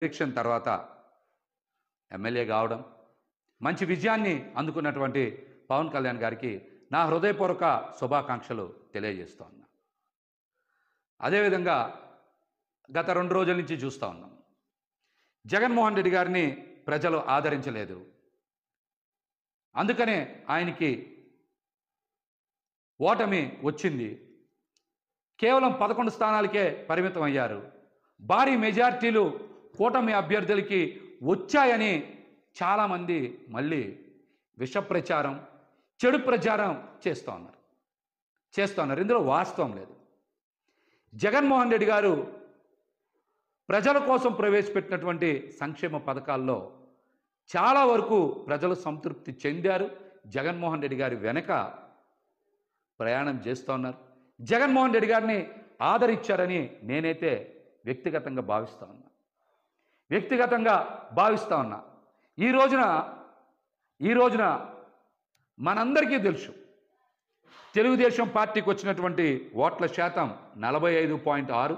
Election తర్వాత MLA కావడం, మంచి విజయాన్ని అందుకున్నటువంటి పవన్ కళ్యాణ్ గారికి నా హృదయపూర్వక శుభాకాంక్షలు తెలియజేస్తూ ఉన్నా. అదేవిధంగా గత 2 రోజుల నుంచి చూస్తూ ఉన్నాం. జగన్మోహన్ రెడ్డి గారిని ప్రజలు ఆదరించలేదు. అందుకనే ఆయనకి ఓటమి వచ్చింది. కేవలం 11 స్థానాలకే పరిమితం అయ్యారు. భారీ మెజార్టీలు కూటమి అభ్యర్థులకి వచ్చాయని చాలామంది మళ్ళీ విష ప్రచారం, చెడు ప్రచారం చేస్తూ ఉన్నారు. ఇందులో వాస్తవం లేదు. జగన్మోహన్ రెడ్డి గారు ప్రజల కోసం ప్రవేశపెట్టినటువంటి సంక్షేమ పథకాల్లో చాలా వరకు ప్రజలు సంతృప్తి చెందారు. జగన్మోహన్ రెడ్డి గారి వెనక ప్రయాణం చేస్తూ ఉన్నారు. జగన్మోహన్ రెడ్డి గారిని ఆదరించారని నేనైతే వ్యక్తిగతంగా భావిస్తూ ఉన్నా. ఈ రోజున మనందరికీ తెలుసు, తెలుగుదేశం పార్టీకి వచ్చినటువంటి ఓట్ల శాతం 45.6,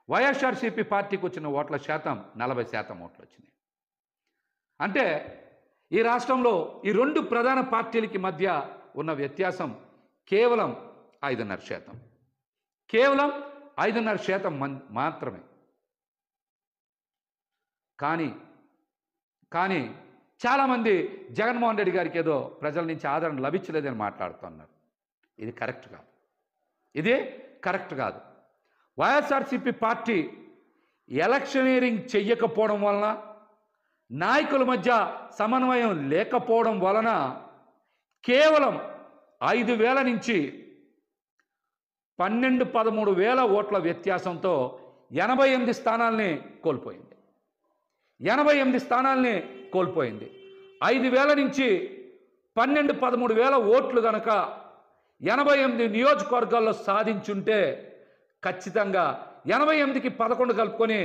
వైఎస్ఆర్సీపీ పార్టీకి వచ్చిన ఓట్ల శాతం 40% ఓట్లు వచ్చినాయి. అంటే ఈ రాష్ట్రంలో ఈ 2 ప్రధాన పార్టీలకి మధ్య ఉన్న వ్యత్యాసం కేవలం 5.5%. కేవలం 5.5% మాత్రమే. కానీ చాలామంది జగన్మోహన్ రెడ్డి గారికి ఏదో ప్రజల నుంచి ఆదరణ లభించలేదని మాట్లాడుతున్నారు. ఇది కరెక్ట్ కాదు. వైఎస్ఆర్సీపీ పార్టీ ఎలక్షనీరింగ్ చెయ్యకపోవడం వలన, నాయకుల మధ్య సమన్వయం లేకపోవడం వలన కేవలం 5,000 నుంచి 12-13,000 ఓట్ల వ్యత్యాసంతో 88 స్థానాల్ని కోల్పోయింది. 5,000 నుంచి 12-13,000 ఓట్లు కనుక 88 నియోజకవర్గాల్లో సాధించుంటే ఖచ్చితంగా 88కి 11 కలుపుకొని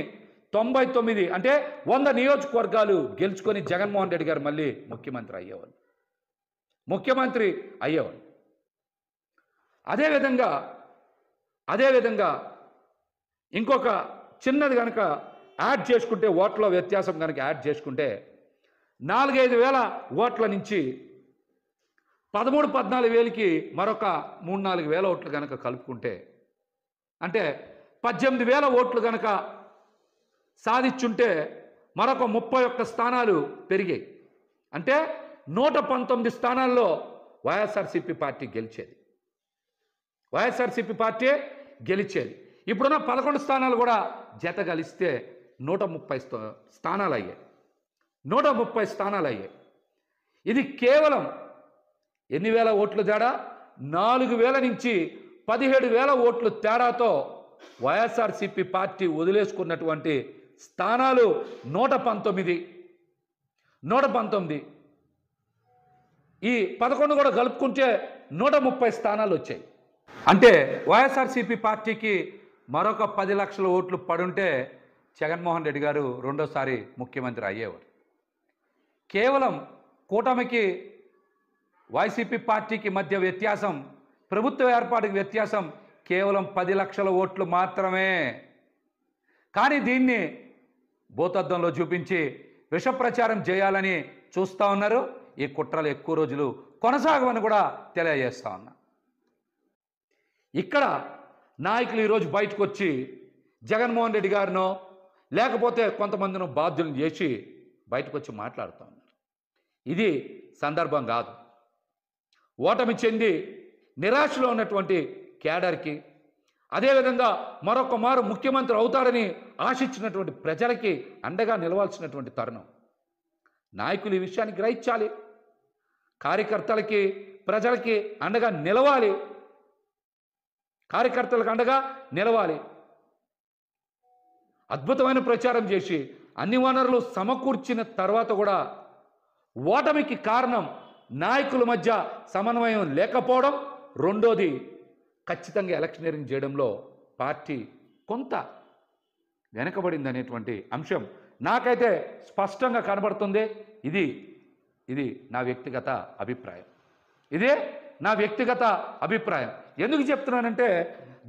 99, అంటే 100 నియోజకవర్గాలు గెలుచుకొని జగన్మోహన్ రెడ్డి గారు మళ్ళీ ముఖ్యమంత్రి అయ్యేవాళ్ళు. అదేవిధంగా ఇంకొక చిన్నది కనుక యాడ్ చేసుకుంటే, ఓట్ల వ్యత్యాసం కనుక యాడ్ చేసుకుంటే 4-5 వేల ఓట్ల నుంచి 13-14 వేలకి మరొక 3-4 వేల ఓట్లు కనుక కలుపుకుంటే, అంటే 18,000 ఓట్లు కనుక సాధించుంటే మరొక 31 స్థానాలు పెరిగాయి. అంటే 119 స్థానాల్లో వైఎస్ఆర్సీపీ పార్టీ గెలిచేది. ఇప్పుడున్న 11 స్థానాలు కూడా జత కలిస్తే 130 స్థానాలు అయ్యాయి. ఇది కేవలం ఎన్ని వేల ఓట్లు తేడా? 4,000 నుంచి 17,000 ఓట్లు తేడాతో వైఎస్ఆర్సీపీ పార్టీ వదిలేసుకున్నటువంటి స్థానాలు 119. ఈ 11 కూడా కలుపుకుంటే 130 స్థానాలు వచ్చాయి. అంటే వైఎస్ఆర్సీపీ పార్టీకి మరొక 10 లక్షల ఓట్లు పడుంటే జగన్మోహన్ రెడ్డి గారు రెండోసారి ముఖ్యమంత్రి అయ్యేవారు. కేవలం కూటమికి వైసీపీ పార్టీకి మధ్య వ్యత్యాసం, ప్రభుత్వ ఏర్పాటుకి వ్యత్యాసం కేవలం 10 లక్షల ఓట్లు మాత్రమే. కానీ దీన్ని భూతద్దంలో చూపించి విష ప్రచారం చేయాలని చూస్తూ ఉన్నారు. ఈ కుట్రలు ఎక్కువ రోజులు కొనసాగవని కూడా తెలియజేస్తా ఉన్నా. ఇక్కడ నాయకులు ఈరోజు బయటకు వచ్చి జగన్మోహన్ రెడ్డి గారినో లేకపోతే కొంతమందినో బాధ్యులను చేసి బయటకు వచ్చి మాట్లాడుతూ ఉన్నారు. ఇది సందర్భం కాదు. ఓటమి చెంది నిరాశలో ఉన్నటువంటి కేడర్కి, అదేవిధంగా మరొక మారు ముఖ్యమంత్రి అవుతాడని ఆశించినటువంటి ప్రజలకి అండగా నిలవాల్సినటువంటి తరుణం. నాయకులు ఈ విషయాన్ని గ్రహించాలి. కార్యకర్తలకి, ప్రజలకి అండగా నిలవాలి. అద్భుతమైన ప్రచారం చేసి అన్ని వనరులు సమకూర్చిన తర్వాత కూడా ఓటమికి కారణం నాయకుల మధ్య సమన్వయం లేకపోవడం. రెండోది, ఖచ్చితంగా ఎలక్షనీరింగ్ చేయడంలో పార్టీ కొంత వెనకబడింది అనేటువంటి అంశం నాకైతే స్పష్టంగా కనబడుతుంది. ఇది నా వ్యక్తిగత అభిప్రాయం. ఎందుకు చెప్తున్నానంటే,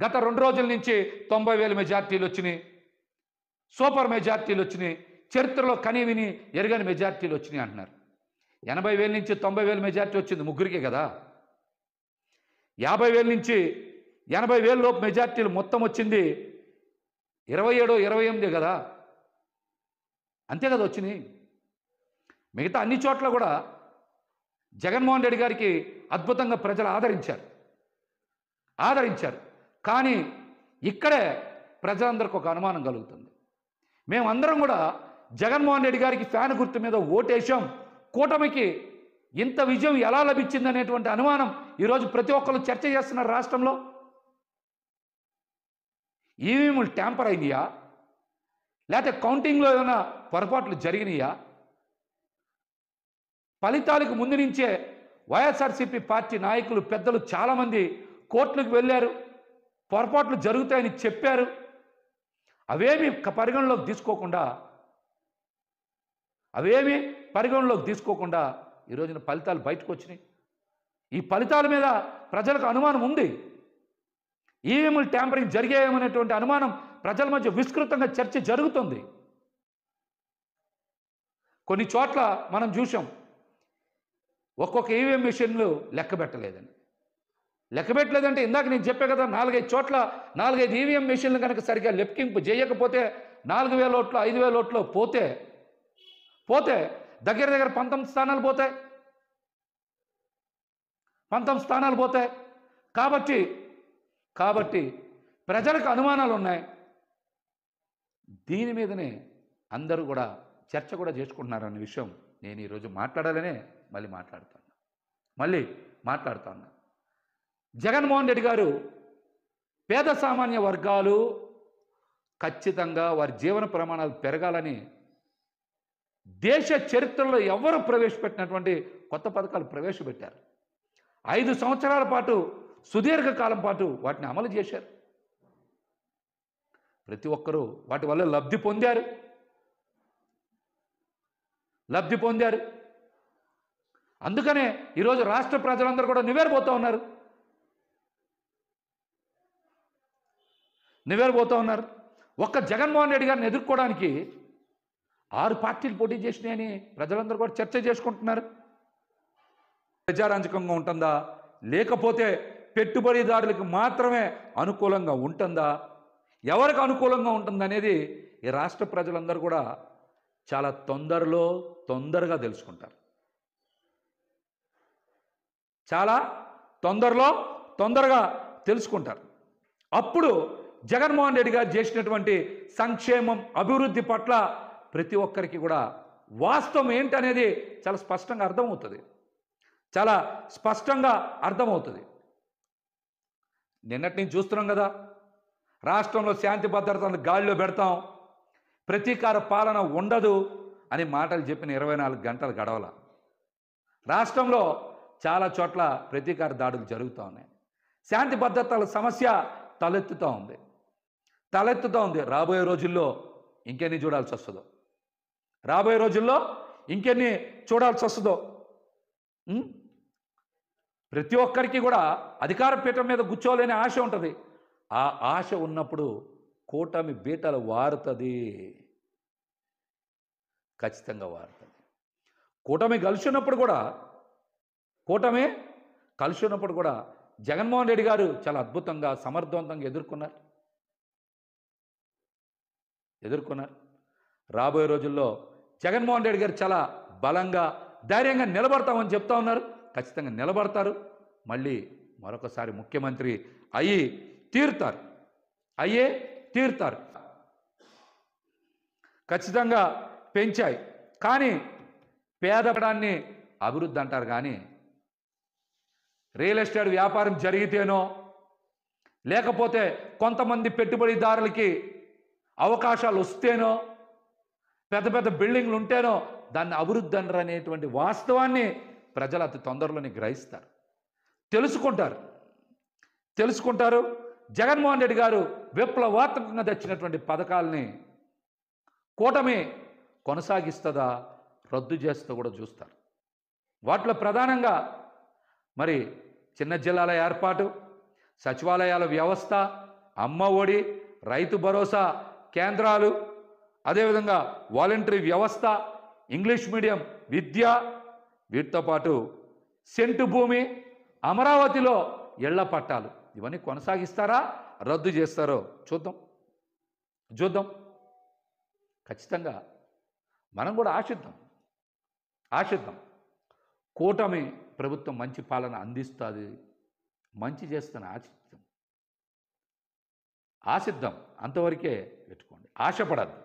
గత 2 రోజుల నుంచి 90,000 మెజార్టీలు వచ్చినాయి. సూపర్ మెజార్టీలు వచ్చినాయి, చరిత్రలో కనీవిని ఎరగని మెజార్టీలు వచ్చినాయి అంటున్నారు. 80,000 నుంచి 90,000 మెజార్టీ వచ్చింది ముగ్గురికే కదా. 50,000 నుంచి 80,000 లోపు మెజార్టీలు మొత్తం వచ్చింది 27, 28 కదా, అంతే కదా వచ్చినాయి. మిగతా అన్ని చోట్ల కూడా జగన్మోహన్ రెడ్డి గారికి అద్భుతంగా ప్రజలు ఆదరించారు. కానీ ఇక్కడే ప్రజలందరికీ ఒక అనుమానం కలుగుతుంది. మేమందరం కూడా జగన్మోహన్ రెడ్డి గారికి ఫ్యాన్ గుర్తు మీద ఓటేశాం, కూటమికి ఇంత విజయం ఎలా లభించింది అనేటువంటి అనుమానం ఈరోజు ప్రతి ఒక్కరు చర్చ చేస్తున్నారు రాష్ట్రంలో. ఈవీఎంలు ట్యాంపర్ అయినాయా, లేకపోతే కౌంటింగ్లో ఏమైనా పొరపాట్లు జరిగినాయా? ఫలితాలకు ముందు నుంచే వైఎస్ఆర్సీపీ పార్టీ నాయకులు పెద్దలు చాలామంది కోర్టులకు వెళ్ళారు, పొరపాట్లు జరుగుతాయని చెప్పారు. అవేమీ పరిగణలోకి తీసుకోకుండా ఈ రోజున ఫలితాలు బయటకు వచ్చినాయి. ఈ ఫలితాల మీద ప్రజలకు అనుమానం ఉంది. ఈవీఎంలు ట్యాంపరింగ్ జరిగాయనేటువంటి అనుమానం ప్రజల మధ్య విస్తృతంగా చర్చ జరుగుతుంది. కొన్ని చోట్ల మనం చూసాం, ఒక్కొక్క ఈవీఎం మిషన్లు లెక్క పెట్టలేదంటే ఇందాక నేను చెప్పే కదా, 4-5 చోట్ల 4-5 ఈవీఎం మిషన్లు కనుక సరిగ్గా లెక్కింపు చేయకపోతే 4,000 ఓట్లు 5,000 ఓట్లు పోతే దగ్గర 19 స్థానాలు పోతాయి. 19 స్థానాలు పోతాయి. కాబట్టి ప్రజలకు అనుమానాలు ఉన్నాయి. దీని మీదనే అందరూ కూడా చర్చ కూడా చేసుకుంటున్నారు అనే విషయం నేను ఈరోజు మాట్లాడాలనే మళ్ళీ మాట్లాడుతున్నా. జగన్మోహన్ రెడ్డి గారు పేద సామాన్య వర్గాలు ఖచ్చితంగా వారి జీవన ప్రమాణాలు పెరగాలని దేశ చరిత్రలో ఎవరు ప్రవేశపెట్టినటువంటి కొత్త పథకాలు ప్రవేశపెట్టారు. 5 సంవత్సరాల పాటు సుదీర్ఘకాలం పాటు వాటిని అమలు చేశారు. ప్రతి ఒక్కరూ వాటి వల్ల లబ్ధి పొందారు. అందుకనే ఈరోజు రాష్ట్ర ప్రజలందరూ కూడా నివేరబోతూ ఉన్నారు. ఒక్క జగన్మోహన్ రెడ్డి గారిని ఎదుర్కోవడానికి 6 పార్టీలు పోటీ చేసినాయని ప్రజలందరూ కూడా చర్చ చేసుకుంటున్నారు. ప్రజారంజకంగా ఉంటుందా, లేకపోతే పెట్టుబడిదారులకు మాత్రమే అనుకూలంగా ఉంటుందా, ఎవరికి అనుకూలంగా ఉంటుందనేది ఈ రాష్ట్ర ప్రజలందరూ కూడా చాలా తొందరగా తెలుసుకుంటారు. అప్పుడు జగన్మోహన్ రెడ్డి గారు చేసినటువంటి సంక్షేమం, అభివృద్ధి పట్ల ప్రతి ఒక్కరికి కూడా వాస్తవం ఏంటనేది చాలా స్పష్టంగా అర్థమవుతుంది. నిన్నటి నుంచి చూస్తున్నాం కదా, రాష్ట్రంలో శాంతి భద్రతలను గాలిలో పెడతాం, ప్రతీకార పాలన ఉండదు అని మాటలు చెప్పిన 24 గంటలు గడవల. రాష్ట్రంలో చాలా చోట్ల ప్రతీకార దాడులు జరుగుతూ ఉన్నాయి. శాంతి భద్రతల సమస్య తలెత్తుతూ ఉంది. రాబోయే రోజుల్లో ఇంకెన్ని చూడాల్సి వస్తుందో. ప్రతి ఒక్కరికి కూడా అధికార పీఠం మీద కూర్చోలేని ఆశ ఉంటుంది. ఆ ఆశ ఉన్నప్పుడు కూటమి బీటలు ఖచ్చితంగా వారుతుంది. కూటమి కలిసి ఉన్నప్పుడు కూడా జగన్మోహన్ రెడ్డి గారు చాలా అద్భుతంగా సమర్థవంతంగా ఎదుర్కొన్నారు. రాబోయే రోజుల్లో జగన్మోహన్ రెడ్డి గారు చాలా బలంగా ధైర్యంగా నిలబడతామని చెప్తా ఉన్నారు. ఖచ్చితంగా నిలబడతారు. మళ్ళీ మరొకసారి ముఖ్యమంత్రి అయ్యే తీరుతారు. ఖచ్చితంగా పెంచాయి. కానీ పేదపడాన్ని అభివృద్ధి అంటారు. కానీ రియల్ ఎస్టేట్ వ్యాపారం జరిగితేనో, లేకపోతే కొంతమంది పెట్టుబడిదారులకి అవకాశాలు వస్తేనో, పెద్ద బిల్డింగ్లు ఉంటేనో దాన్ని అభివృద్ధి అనరు అనేటువంటి వాస్తవాన్ని ప్రజలు అతి తొందరలోనే గ్రహిస్తారు, తెలుసుకుంటారు. జగన్మోహన్ రెడ్డి గారు విప్లవాత్మకంగా తెచ్చినటువంటి పథకాలని కూటమి కొనసాగిస్తుందా, రద్దు చేస్తూ కూడా చూస్తారు. వాటిలో ప్రధానంగా మరి చిన్న జిల్లాల ఏర్పాటు, సచివాలయాల వ్యవస్థ, అమ్మ ఒడి, రైతు భరోసా కేంద్రాలు, అదేవిధంగా వాలంటరీ వ్యవస్థ, ఇంగ్లీష్ మీడియం విద్య, వీటితో పాటు సెంటు భూమి, అమరావతిలో ఇళ్ల పట్టాలు ఇవన్నీ కొనసాగిస్తారా, రద్దు చేస్తారో చూద్దాం. ఖచ్చితంగా మనం కూడా ఆశిద్దాం. కూటమి ప్రభుత్వం మంచి పాలన అందిస్తుంది, మంచి చేస్తుందని ఆశిద్దాం. అంతవరకే పెట్టుకోండి, ఆశపడద్దు.